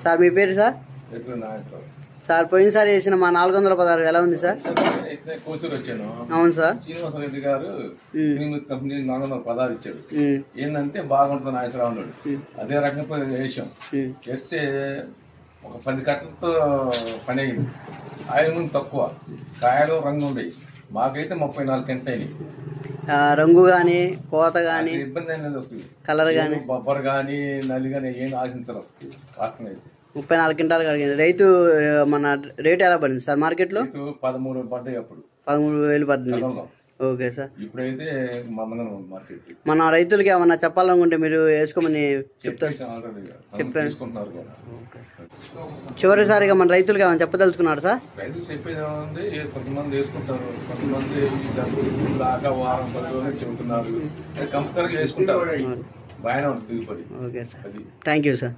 Sir మీ పేరు sir? Sir పోయినసారి వేసిన మా 416 ఎలా ఉంది సార్? కోసూరు వచ్చాను. అవును సార్. శ్రీనివాసరెడ్డి గారు కంపెనీ 416 ఇచ్చాడు. ఏంటంటే బాగుంటుంది నాగేశ్వరరావు ఉన్నాడు. అదే రకంగా వేసాం. చేస్తే ఒక 10 కట్టలతో పని అయింది. ఆయిల్ ముందు తక్కువ, కాయలు రంగు ఉండేవి. మాకైతే 34 గంటలు అయినాయి. రంగు కానీ కోత కానీ ఇబ్బంది అయినది వస్తుంది. కలర్ కానీ బొబ్బర్ కానీ నల్లి కానీ ఏం ఆశించాలి వస్తుంది. కాస్తుంది 34 క్వింటాలు కలిగింది. రైతు మన రేటు ఎలా పడింది సార్ మార్కెట్లో? 13 పడ్డాయి. అప్పుడు 13,000 పడుతుంది. Okay sir. ఇప్పుడైతే మార్కెట్ మన రైతులకి ఏమన్నా చెప్పాలనుకుంటే మీరు వేసుకోమని చెప్తారు చెప్పాను. చివరిసారిగా మన రైతులకి ఏమైనా చెప్పదలుచుకున్నారు సార్? రైతులు చెప్పేది ఏముంది, కొంతమంది వేసుకుంటారు, కొంతమంది దాకా వారం 10 రోజులు చెబుతున్నారు. కంపల్సరీగా వేసుకుంటారు. బాగానే ఉంటుంది దిగుబడి. Okay sir, thank you sir.